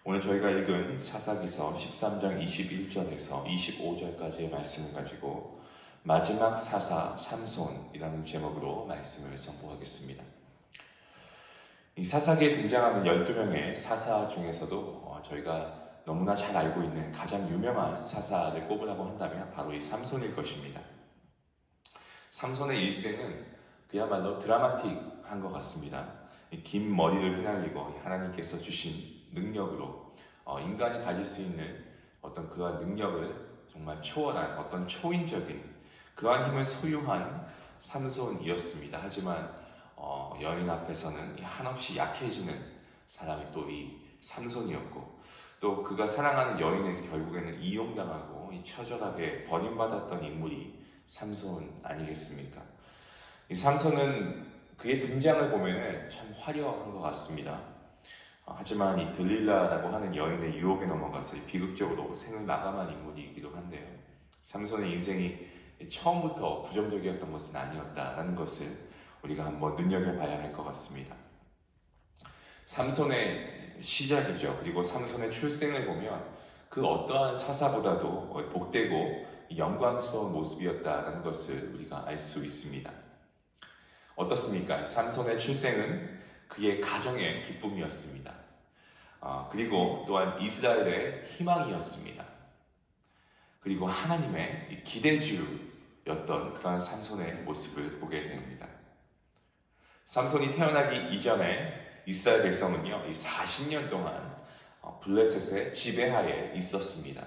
오늘 저희가 읽은 사사기서 13장 21절에서 25절까지의 말씀을 가지고 마지막 사사 삼손이라는 제목으로 말씀을 선포하겠습니다. 이 사사기에 등장하는 12명의 사사 중에서도 저희가 너무나 잘 알고 있는 가장 유명한 사사를 꼽으라고 한다면 바로 이 삼손일 것입니다. 삼손의 일생은 그야말로 드라마틱한 것 같습니다. 긴 머리를 휘날리고 하나님께서 주신 능력으로 인간이 가질 수 있는 어떤 그러한 능력을 정말 초월한 어떤 초인적인 그러한 힘을 소유한 삼손이었습니다. 하지만 여인 앞에서는 한없이 약해지는 사람이 또 이 삼손이었고, 또 그가 사랑하는 여인에게 결국에는 이용당하고 처절하게 버림받았던 인물이 삼손 아니겠습니까? 이 삼손은 그의 등장을 보면은 참 화려한 것 같습니다. 하지만 이 들릴라라고 하는 여인의 유혹에 넘어가서 비극적으로 생을 마감한 인물이기도 한데요. 삼손의 인생이 처음부터 부정적이었던 것은 아니었다라는 것을 우리가 한번 눈여겨봐야 할 것 같습니다. 삼손의 시작이죠. 그리고 삼손의 출생을 보면 그 어떠한 사사보다도 복되고 영광스러운 모습이었다는 것을 우리가 알 수 있습니다. 어떻습니까? 삼손의 출생은 그의 가정의 기쁨이었습니다. 그리고 또한 이스라엘의 희망이었습니다. 그리고 하나님의 기대주였던 그러한 삼손의 모습을 보게 됩니다. 삼손이 태어나기 이전에 이스라엘 백성은요, 이 40년 동안 블레셋의 지배하에 있었습니다.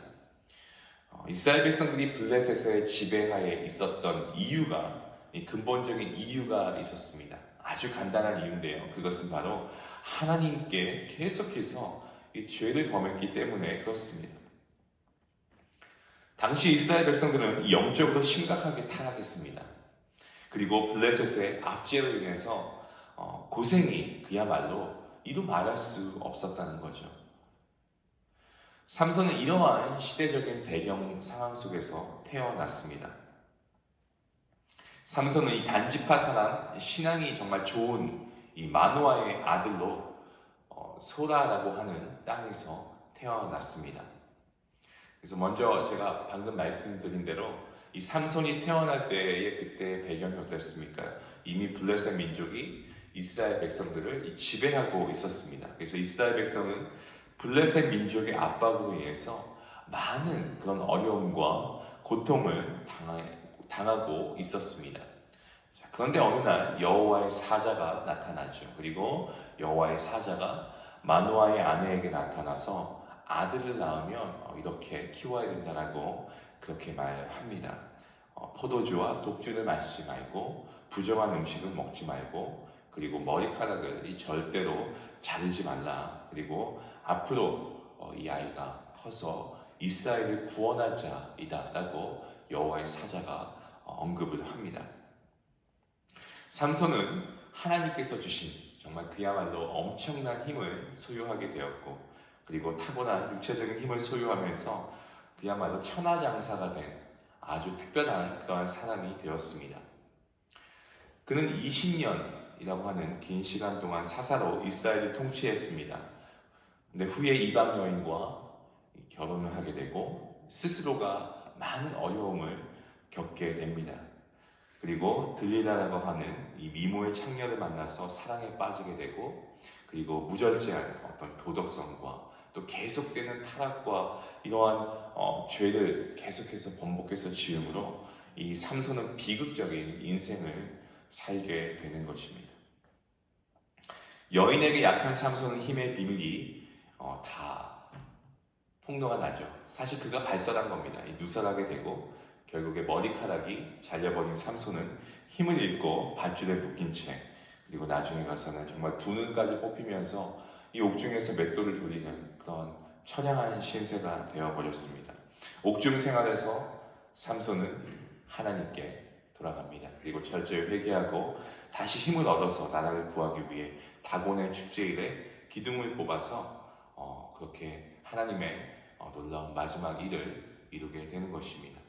이스라엘 백성들이 블레셋의 지배하에 있었던 이유가, 이 근본적인 이유가 있었습니다. 아주 간단한 이유인데요. 그것은 바로 하나님께 계속해서 이 죄를 범했기 때문에 그렇습니다. 당시 이스라엘 백성들은 영적으로 심각하게 타락했습니다. 그리고 블레셋의 압제로 인해서 고생이 그야말로 이루 말할 수 없었다는 거죠. 삼손은 이러한 시대적인 배경 상황 속에서 태어났습니다. 삼손은 이 단지파 사람, 신앙이 정말 좋은 이 마노아의 아들로 소라라고 하는 땅에서 태어났습니다. 그래서 먼저 제가 방금 말씀드린 대로 이 삼손이 태어날 때의 그때의 배경이 어땠습니까? 이미 블레셋 민족이 이스라엘 백성들을 지배하고 있었습니다. 그래서 이스라엘 백성은 블레셋 민족의 압박으로 인해서 많은 그런 어려움과 고통을 당하고 있었습니다. 그런데 어느 날 여호와의 사자가 나타나죠. 그리고 여호와의 사자가 마노아의 아내에게 나타나서 아들을 낳으면 이렇게 키워야 된다라고 그렇게 말합니다. 포도주와 독주를 마시지 말고 부정한 음식을 먹지 말고, 그리고 머리카락을 절대로 자르지 말라. 그리고 앞으로 이 아이가 커서 이스라엘을 구원할 자이다 라고 여호와의 사자가 언급을 합니다. 삼손은 하나님께서 주신 정말 그야말로 엄청난 힘을 소유하게 되었고, 그리고 타고난 육체적인 힘을 소유하면서 그야말로 천하장사가 된 아주 특별한 그러한 사람이 되었습니다. 그는 20년이라고 하는 긴 시간 동안 사사로 이스라엘을 통치했습니다. 근데 후에 이방 여인과 결혼을 하게 되고 스스로가 많은 어려움을 겪게 됩니다. 그리고 들릴라라고 하는 이 미모의 창녀를 만나서 사랑에 빠지게 되고, 그리고 무절제한 어떤 도덕성과 또 계속되는 타락과 이러한 죄를 계속해서 번복해서 지음으로 이 삼손은 비극적인 인생을 살게 되는 것입니다. 여인에게 약한 삼손은 힘의 비밀이 다 폭로가 나죠. 사실 그가 발설한 겁니다. 누설하게 되고 결국에 머리카락이 잘려버린 삼손은 힘을 잃고 밧줄에 묶인 채, 그리고 나중에 가서는 정말 두 눈까지 뽑히면서 이 옥중에서 맷돌을 돌리는 그런 처량한 신세가 되어버렸습니다. 옥중 생활에서 삼손은 하나님께 돌아갑니다. 그리고 철저히 회개하고 다시 힘을 얻어서 나라를 구하기 위해 다곤의 축제일에 기둥을 뽑아서 그렇게 하나님의 놀라운 마지막 일을 이루게 되는 것입니다.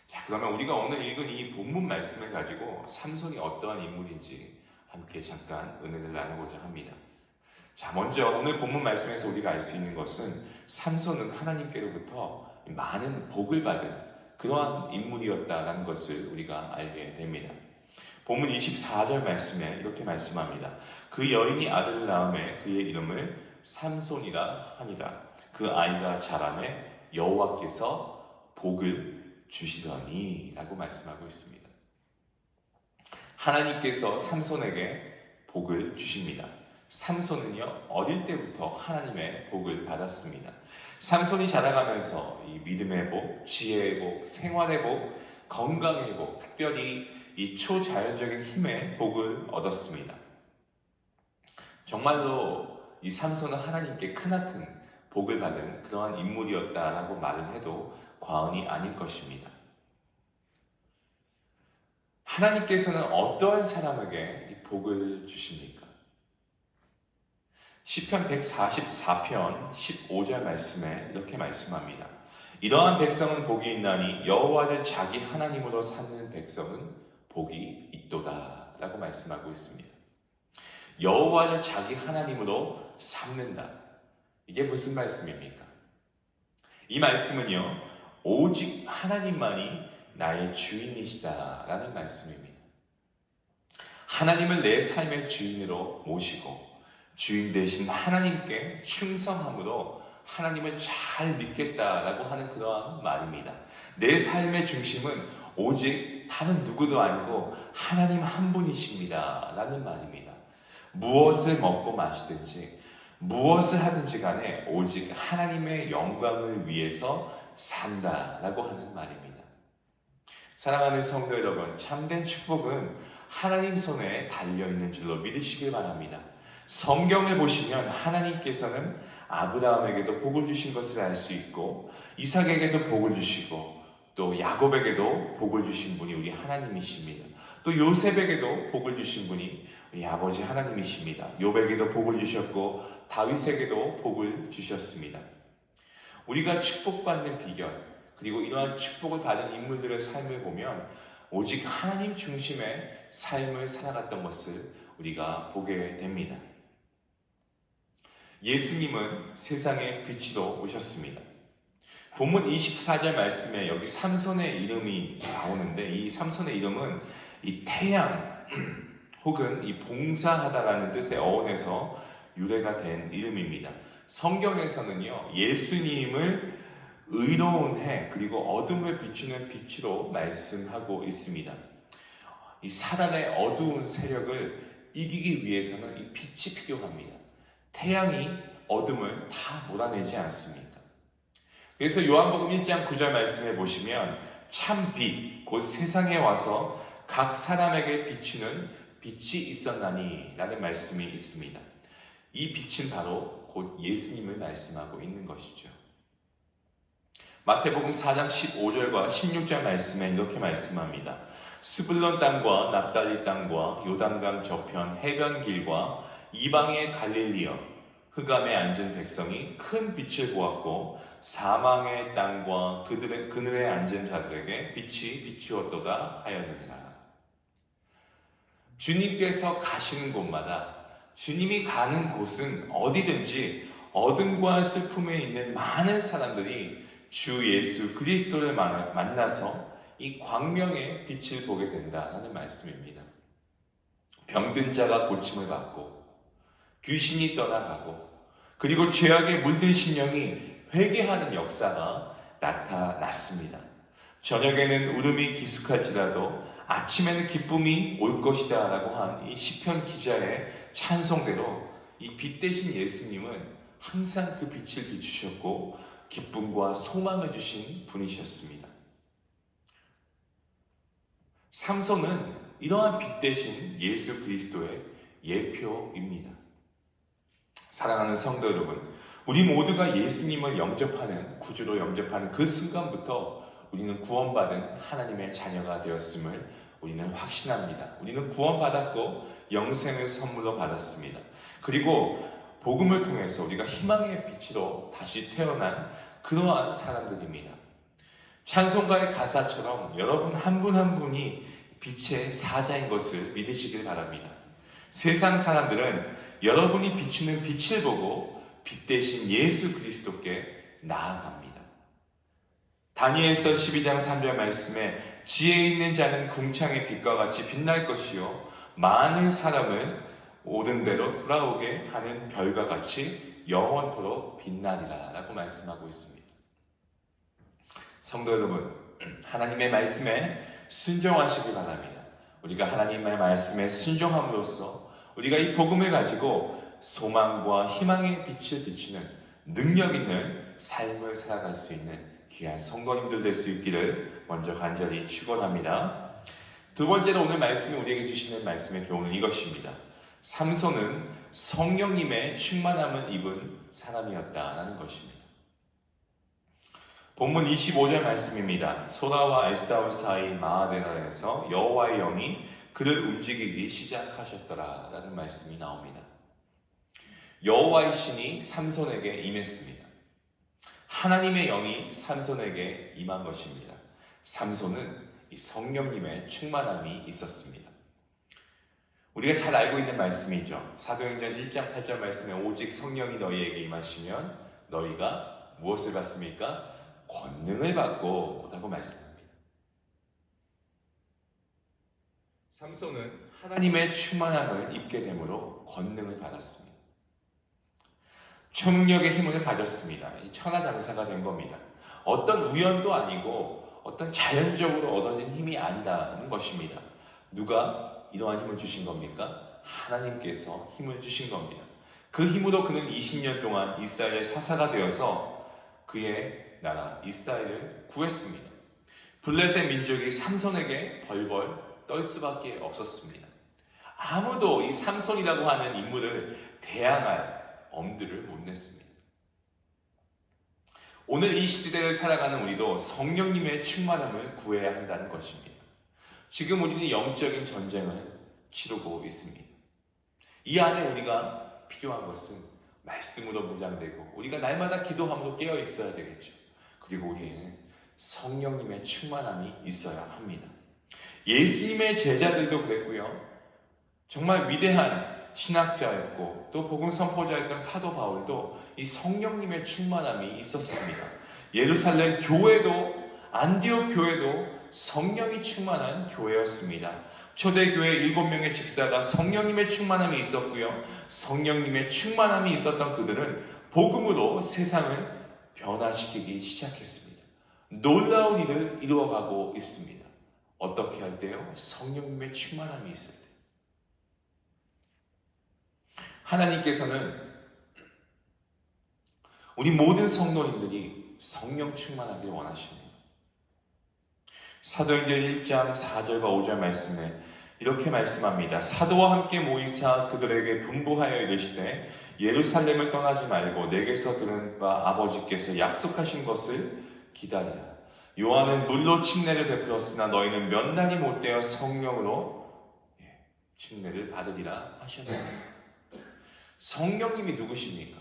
자, 그러면 우리가 오늘 읽은 이 본문 말씀을 가지고 삼손이 어떠한 인물인지 함께 잠깐 은혜를 나누고자 합니다. 자, 먼저 오늘 본문 말씀에서 우리가 알 수 있는 것은 삼손은 하나님께로부터 많은 복을 받은 그러한 인물이었다라는 것을 우리가 알게 됩니다. 본문 24절 말씀에 이렇게 말씀합니다. 그 여인이 아들을 낳음에 그의 이름을 삼손이라 하니라. 그 아이가 자라매 여호와께서 복을 주시더니 라고 말씀하고 있습니다. 하나님께서 삼손에게 복을 주십니다. 삼손은요, 어릴 때부터 하나님의 복을 받았습니다. 삼손이 자라가면서 이 믿음의 복, 지혜의 복, 생활의 복, 건강의 복, 특별히 이 초자연적인 힘의 복을 얻었습니다. 정말로 이 삼손은 하나님께 크나큰 복을 받은 그러한 인물이었다라고 말을 해도 과언이 아닐 것입니다. 하나님께서는 어떠한 사람에게 이 복을 주십니까? 시편 144편 15절 말씀에 이렇게 말씀합니다. 이러한 백성은 복이 있나니 여호와를 자기 하나님으로 삼는 백성은 복이 있도다 라고 말씀하고 있습니다. 여호와를 자기 하나님으로 삼는다. 이게 무슨 말씀입니까? 이 말씀은요, 오직 하나님만이 나의 주인이시다 라는 말씀입니다. 하나님을 내 삶의 주인으로 모시고 주인 되신 하나님께 충성함으로 하나님을 잘 믿겠다라고 하는 그러한 말입니다. 내 삶의 중심은 오직 다른 누구도 아니고 하나님 한 분이십니다 라는 말입니다. 무엇을 먹고 마시든지 무엇을 하든지 간에 오직 하나님의 영광을 위해서 산다라고 하는 말입니다. 사랑하는 성도 여러분, 참된 축복은 하나님 손에 달려있는 줄로 믿으시길 바랍니다. 성경을 보시면 하나님께서는 아브라함에게도 복을 주신 것을 알 수 있고 이삭에게도 복을 주시고 또 야곱에게도 복을 주신 분이 우리 하나님이십니다. 또 요셉에게도 복을 주신 분이 우리 아버지 하나님이십니다. 욥에게도 복을 주셨고 다윗에게도 복을 주셨습니다. 우리가 축복받는 비결, 그리고 이러한 축복을 받은 인물들의 삶을 보면 오직 하나님 중심의 삶을 살아갔던 것을 우리가 보게 됩니다. 예수님은 세상의 빛으로 오셨습니다. 본문 24절 말씀에 여기 삼손의 이름이 나오는데 이 삼손의 이름은 이 태양 혹은 이 봉사하다라는 뜻의 어원에서 유래가 된 이름입니다. 성경에서는요, 예수님을 의로운 해 그리고 어둠을 비추는 빛으로 말씀하고 있습니다. 이 사단의 어두운 세력을 이기기 위해서는 이 빛이 필요합니다. 태양이 어둠을 다 몰아내지 않습니까? 그래서 요한복음 1장 9절 말씀에 보시면 참 빛, 곧 세상에 와서 각 사람에게 비추는 빛이 있었나니 라는 말씀이 있습니다. 이 빛은 바로 곧 예수님을 말씀하고 있는 것이죠. 마태복음 4장 15절과 16절 말씀에 이렇게 말씀합니다. 스불론 땅과 납달리 땅과 요단강 저편 해변길과 이방의 갈릴리여 흑암에 앉은 백성이 큰 빛을 보았고 사망의 땅과 그늘에 앉은 자들에게 빛이 비추었도다 하였느니라. 주님께서 가시는 곳마다 주님이 가는 곳은 어디든지 어둠과 슬픔에 있는 많은 사람들이 주 예수 그리스도를 만나서 이 광명의 빛을 보게 된다는 말씀입니다. 병든 자가 고침을 받고 귀신이 떠나가고 그리고 죄악에 물든 심령이 회개하는 역사가 나타났습니다. 저녁에는 울음이 기숙할지라도 아침에는 기쁨이 올 것이다 라고 한 이 시편 기자의 찬송대로 이 빛 대신 예수님은 항상 그 빛을 비추셨고 기쁨과 소망을 주신 분이셨습니다. 삼손은 이러한 빛 대신 예수 그리스도의 예표입니다. 사랑하는 성도 여러분, 우리 모두가 예수님을 영접하는, 구주로 영접하는 그 순간부터 우리는 구원받은 하나님의 자녀가 되었음을 우리는 확신합니다. 우리는 구원받았고 영생을 선물로 받았습니다. 그리고 복음을 통해서 우리가 희망의 빛으로 다시 태어난 그러한 사람들입니다. 찬송가의 가사처럼 여러분 한 분 한 분이 빛의 사자인 것을 믿으시길 바랍니다. 세상 사람들은 여러분이 비추는 빛을 보고 빛 대신 예수 그리스도께 나아갑니다. 다니엘서 12장 3절 말씀에 지혜 있는 자는 궁창의 빛과 같이 빛날 것이요 많은 사람을 옳은 대로 돌아오게 하는 별과 같이 영원토록 빛나리라 라고 말씀하고 있습니다. 성도 여러분, 하나님의 말씀에 순종하시기 바랍니다. 우리가 하나님의 말씀에 순종함으로써 우리가 이 복음을 가지고 소망과 희망의 빛을 비추는 능력 있는 삶을 살아갈 수 있는 귀한 성도님들 될 수 있기를 먼저 간절히 축원합니다. 두 번째로 오늘 말씀이 우리에게 주시는 말씀의 교훈은 이것입니다. 삼손은 성령님의 충만함을 입은 사람이었다라는 것입니다. 본문 25절 말씀입니다. 소라와 에스다올 사이 마하데나에서 여호와의 영이 그를 움직이기 시작하셨더라라는 말씀이 나옵니다. 여호와의 신이 삼손에게 임했습니다. 하나님의 영이 삼손에게 임한 것입니다. 삼손은 이 성령님의 충만함이 있었습니다. 우리가 잘 알고 있는 말씀이죠. 사도행전 1장 8절 말씀에 오직 성령이 너희에게 임하시면 너희가 무엇을 받습니까? 권능을 받고 라고 말씀합니다. 삼손은 하나님의 충만함을 입게 되므로 권능을 받았습니다. 초능력의 힘을 가졌습니다. 천하장사가 된 겁니다. 어떤 우연도 아니고 어떤 자연적으로 얻어진 힘이 아니라는 것입니다. 누가 이러한 힘을 주신 겁니까? 하나님께서 힘을 주신 겁니다. 그 힘으로 그는 20년 동안 이스라엘의 사사가 되어서 그의 나라 이스라엘을 구했습니다. 블레셋 민족이 삼손에게 벌벌 떨 수밖에 없었습니다. 아무도 이 삼손이라고 하는 인물을 대항할 엄두를 못 냈습니다. 오늘 이 시대를 살아가는 우리도 성령님의 충만함을 구해야 한다는 것입니다. 지금 우리는 영적인 전쟁을 치르고 있습니다. 이 안에 우리가 필요한 것은 말씀으로 무장되고 우리가 날마다 기도함으로 깨어 있어야 되겠죠. 그리고 우리에는 성령님의 충만함이 있어야 합니다. 예수님의 제자들도 그랬고요. 정말 위대한 신학자였고 또 복음 선포자였던 사도 바울도 이 성령님의 충만함이 있었습니다. 예루살렘 교회도 안디옥 교회도 성령이 충만한 교회였습니다. 초대교회 7명의 집사가 성령님의 충만함이 있었고요. 성령님의 충만함이 있었던 그들은 복음으로 세상을 변화시키기 시작했습니다. 놀라운 일을 이루어가고 있습니다. 어떻게 할 때요? 성령님의 충만함이 있을 때. 하나님께서는 우리 모든 성도님들이 성령 충만하기를 원하십니다. 사도행전 1장 4절과 5절 말씀에 이렇게 말씀합니다. 사도와 함께 모이사 그들에게 분부하여 이르시되 예루살렘을 떠나지 말고 내게서 들은 바 아버지께서 약속하신 것을 기다리라. 요한은 물로 침례를 베풀었으나 너희는 몇 날이 못되어 성령으로 침례를 받으리라 하셨다. 성령님이 누구십니까?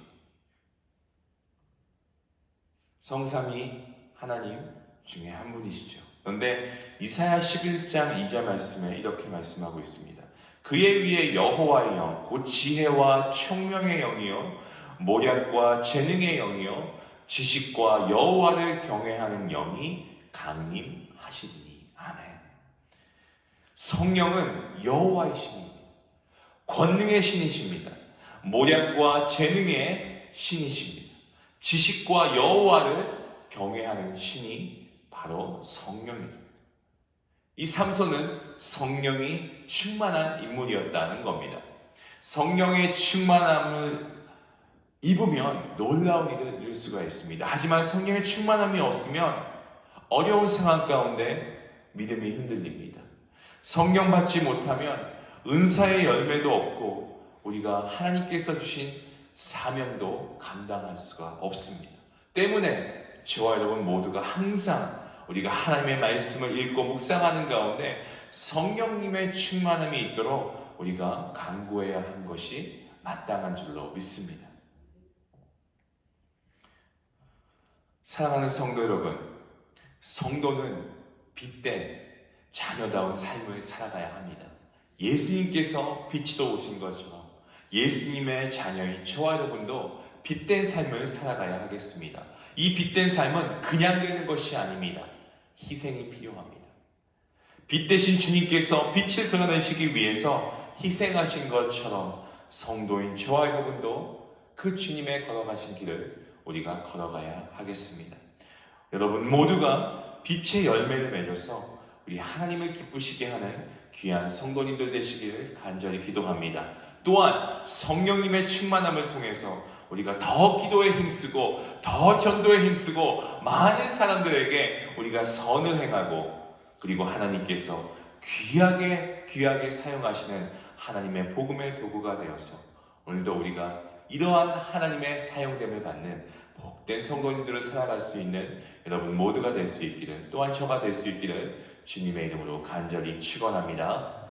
성삼위 하나님 중에 한 분이시죠. 그런데 이사야 11장 2절 말씀에 이렇게 말씀하고 있습니다. 그의 위에 여호와의 영, 곧 지혜와 총명의 영이요 모략과 재능의 영이요 지식과 여호와를 경외하는 영이 강림하시리니. 아멘. 성령은 여호와의 신입니다. 권능의 신이십니다. 모략과 재능의 신이십니다. 지식과 여호와를 경외하는 신이 바로 성령입니다. 이 삼손은 성령이 충만한 인물이었다는 겁니다. 성령의 충만함을 입으면 놀라운 일을 이룰 수가 있습니다. 하지만 성령의 충만함이 없으면 어려운 상황 가운데 믿음이 흔들립니다. 성령 받지 못하면 은사의 열매도 없고 우리가 하나님께서 주신 사명도 감당할 수가 없습니다. 때문에 저와 여러분 모두가 항상 우리가 하나님의 말씀을 읽고 묵상하는 가운데 성령님의 충만함이 있도록 우리가 간구해야 하는 것이 마땅한 줄로 믿습니다. 사랑하는 성도 여러분, 성도는 빛된 자녀다운 삶을 살아가야 합니다. 예수님께서 빛으로 오신 것처럼 예수님의 자녀인 저와 여러분도 빛된 삶을 살아가야 하겠습니다. 이 빛된 삶은 그냥 되는 것이 아닙니다. 희생이 필요합니다. 빛 대신 주님께서 빛을 드러내시기 위해서 희생하신 것처럼 성도인 저와 여러분도 그 주님의 걸어가신 길을 우리가 걸어가야 하겠습니다. 여러분 모두가 빛의 열매를 맺어서 우리 하나님을 기쁘시게 하는 귀한 성도님들 되시기를 간절히 기도합니다. 또한 성령님의 충만함을 통해서 우리가 더 기도에 힘쓰고 더 전도에 힘쓰고 많은 사람들에게 우리가 선을 행하고 그리고 하나님께서 귀하게 사용하시는 하나님의 복음의 도구가 되어서 오늘도 우리가 이러한 하나님의 사용됨을 받는 복된 성도님들을 살아갈 수 있는 여러분 모두가 될 수 있기를, 또한 저가 될 수 있기를 주님의 이름으로 간절히 축원합니다.